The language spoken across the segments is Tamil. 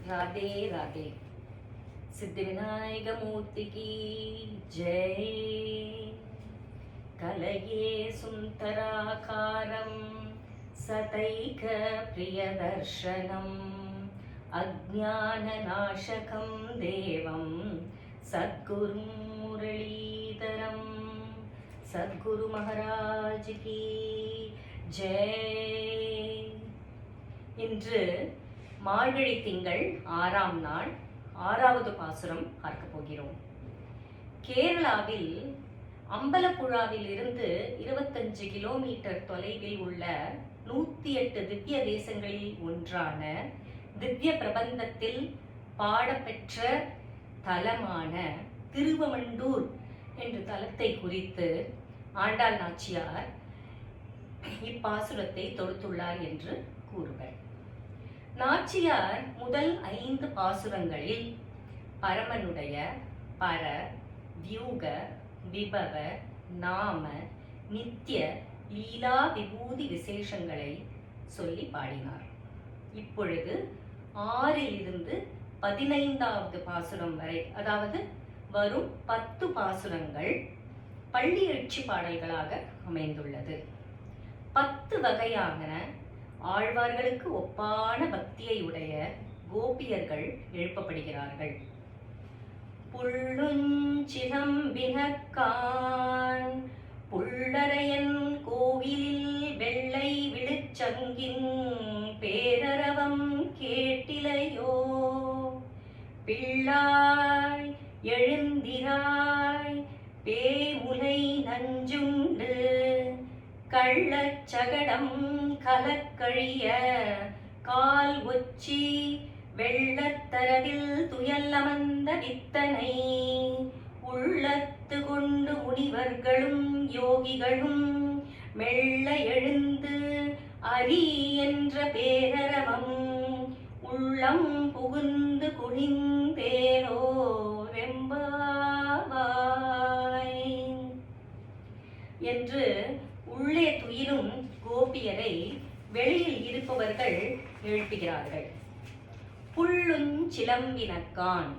राधे राधे। सिद्धिविनायक मूर्ति की जय। कलये सुन्दराकारं सतैक प्रियदर्शनम् अज्ञाननाशकं देवं सद्गुरुं मुरलीधरं सद्गुरु महाराज की जय। இன்று மார்கழி திங்கள் 6ஆம் நாள் 6வது பாசுரம் பார்க்க போகிறோம். கேரளாவில் அம்பலப்புழாவில் இருந்து 25 கிலோமீட்டர் தொலைவில் உள்ள 108 திவ்ய தேசங்களில் ஒன்றான திவ்ய பிரபந்தத்தில் பாடப்பெற்ற தலமான திருவமண்டூர் என்ற தலத்தை குறித்து ஆண்டாள் நாச்சியார் இப்பாசுரத்தை தொடுத்துள்ளார் என்று கூறுவர். நாச்சியார் முதல் 5 பாசுரங்களில் பரமனுடைய பர, வியூக, விபவ, நாம, நித்திய, லீலா விபூதி விசேஷங்களை சொல்லி பாடினார். இப்பொழுது 6லிருந்து 15வது பாசுரம் வரை, அதாவது வரும் 10 பாசுரங்கள் பள்ளி எழுச்சி பாடல்களாக அமைந்துள்ளது. 10 வகையான ஆழ்வார்களுக்கு ஒப்பான பக்தியை உடைய கோபியர்கள் எழுப்பப்படுகிறார்கள். புள்ளுஞ்சிலம்பினக்கான் புள்ளரையன் கோவிலில் வெள்ளை விழுச்சங்கின் பேரரவம் கேட்டிலையோ, பிள்ளாய் எழுந்திராய் பேமுலை நஞ்சுண்டு கள்ளச்சகடம் கலக்கழிய கால் ஒச்சி வெள்ளத்தரவில் துயல் அமர்ந்த வித்தனை உள்ளத்து கொண்டு முனிவர்களும் யோகிகளும் மெல்ல எழுந்து அரி என்ற பேரரவம் உள்ளம் புகுந்து குனிந்தேரோ வெம்பாவாய் என்று உள்ளே துயிலும் கோபியரை வெளியில் இருப்பவர்கள் எழுப்புகிறார்கள். புள்ளுஞ்சிலம்பினக்கான்.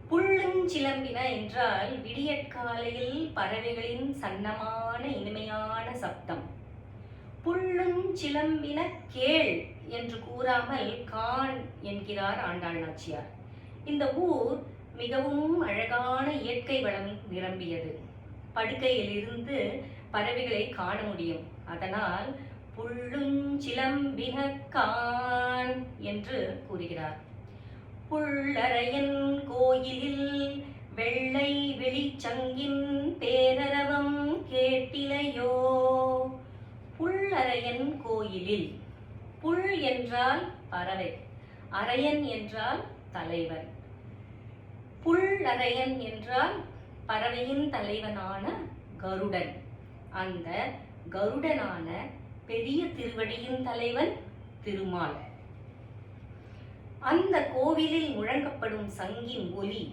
புள்ளுஞ்சிலம்பின என்றால் விடியற்காலையில் பறவைகளின் சன்னமான இனிமையான சப்தம். புள்ளுஞ்சிலம்பின கேள் என்று கூறாமல் கான் என்கிறார் ஆண்டாள் நாச்சியார். இந்த ஊர் மிகவும் அழகான இயற்கை வளம் நிரம்பியது. படுக்கையில் இருந்து பறவைகளை காண முடியும். அதனால் புள்ளுஞ்சிலம்பினக்கான் என்று கூறுகிறார். புள்ளரையன் கோயிலில் வெள்ளை வெளிச்சங்கின் பேரரவம் கேட்டிலையோ. புள்ளரையன் கோயிலில். புள் என்றால் பறவை, அரையன் என்றால் தலைவன். புள்ளரையன் என்றால் பறவையின் தலைவனான கருடன். அந்த கருடனான பெரிய திருவடியின் தலைவன் திருமால். அந்த கோவிலில் முழங்கப்படும் சங்கின் ஒலியை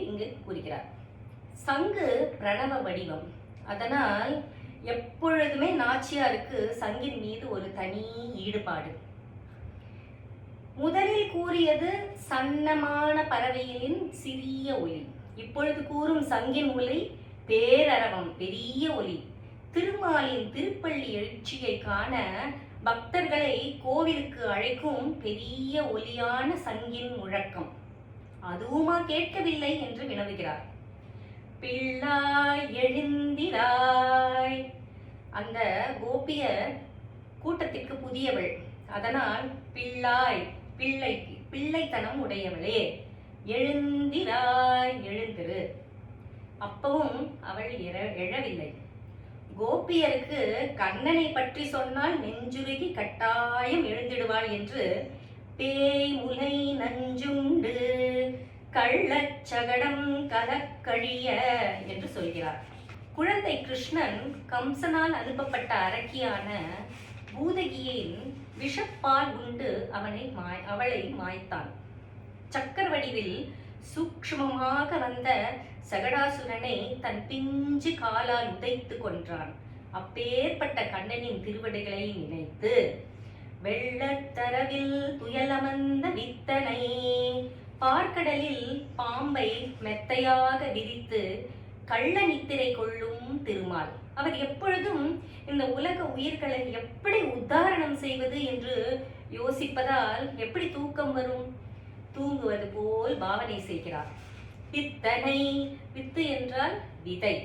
இங்கு கூறுகிறார். சங்கு பிரணவ வடிவம். அதனால் எப்பொழுதுமே நாச்சியாருக்கு சங்கின் மீது ஒரு தனி ஈடுபாடு. முதலில் கூறியது சன்னமான பறவையின் சிறிய ஒலி. இப்பொழுது கூறும் சங்கின் ஒலி பேரரவம், பெரிய ஒலி. திருமாலின் திருப்பள்ளி எழுச்சியை காண பக்தர்களை கோவிலுக்கு அழைக்கும் பெரிய ஒலியான சங்கின் முழக்கம். அதுவுமா கேட்கவில்லை என்று வினவுகிறார். பிள்ளாய் எழுந்திராய். அந்த கோபிய கூட்டத்திற்கு புதியவள். அதனால் பிள்ளாய், பிள்ளைத்தனம் உடையவளே, எழுந்திராய், எழுந்திரு. அப்பவும் அவள் எழவில்லை. கோபியருக்கு கண்ணனை பற்றி சொன்னால் நெஞ்சுருகி கட்டாயம் எழுந்திடுவாள் என்று பேய் முலை நஞ்சுண்டு கள்ளச்சகடம் கலக்கழிய என்று சொல்கிறார். குழந்தை கிருஷ்ணன் கம்சனால் அனுப்பப்பட்ட அரக்கியான பூதகியின் விஷப்பால் உண்டு அவளை மாய்த்தான். சக்கர் வடிவில் சூக்ஷ்மமாக வந்த சகடாசுரனை தன் பிஞ்சு காலால் உதைத்து கொன்றான். அப்பேற்பட்ட கண்ணனின் திருவடிகளை நினைத்து வெள்ளத்தரவில் துயலமர்ந்த வித்தனை. பார்க்கடலில் பாம்பை மெத்தையாக விரித்து கள்ள நித்திரை கொள்ளும் திருமால். அவர் எப்பொழுதும் இந்த உலக உயிர்களை எப்படி உத்தாரணம் செய்வது என்று யோசிப்பதால் எப்படி தூக்கம் வரும்? தூங்குவது போல் பாவனை செய்கிறார். வித்தனை, வித்து என்றால் விதை.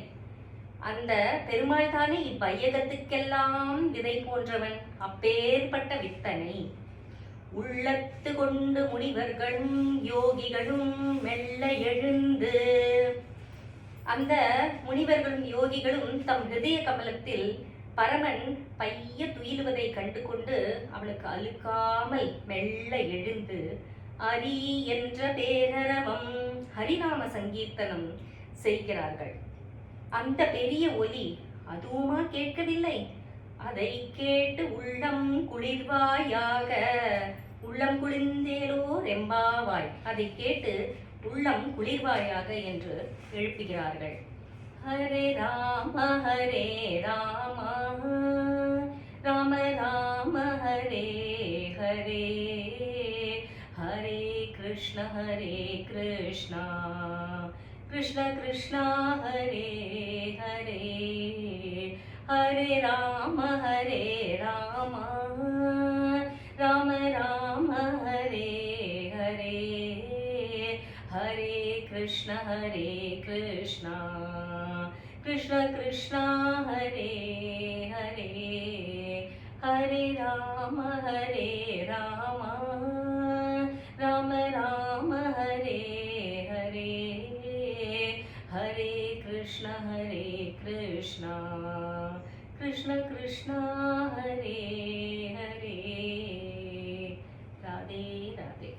அந்த பெருமாள் தானே இவ்வையகத்துக்கெல்லாம் விதை போன்றவன். அப்பேற்பட்ட வித்தனை உள்ளத்து கொண்டு முனிவர்களும் யோகிகளும் மெல்ல எழுந்து. அந்த முனிவர்களும் யோகிகளும் தம் ஹிருதய கமலத்தில் பரமன் பைய துயிலுவதை கண்டு கொண்டு அவளுக்கு அழுக்காமல் மெல்ல எழுந்து ஹரி என்ற பேரரவம், ஹரிநாம சங்கீர்த்தனம் செய்கிறார்கள். அந்த பெரிய ஒலி அதுவுமா கேட்கவில்லை? அதை கேட்டு உள்ளம் குளிர்வாயாக, உள்ளம் குளிர்ந்தேலோ ரெம்பாவாய், அதை கேட்டு உள்ளம் குளிர்வாயாக என்று எழுப்புகிறார்கள். ஹரே ராம ஹரே ராம ராம ராம ஹரே ஹரே, ஹரே கிருஷ்ண கிருஷ்ண கிருஷ்ண ஹரே ஹரே, ஹரே ராம ராம ராம ஹரே ஹரே, ஹரே கிருஷ்ண கிருஷ்ண கிருஷ்ண ஹரே ஹரே, ஹரே ராம ராம ராம ஹரே ஹரே, ஹரே கிருஷ்ண கிருஷ்ண கிருஷ்ண ஹரே ஹரே. ராதே ராதே.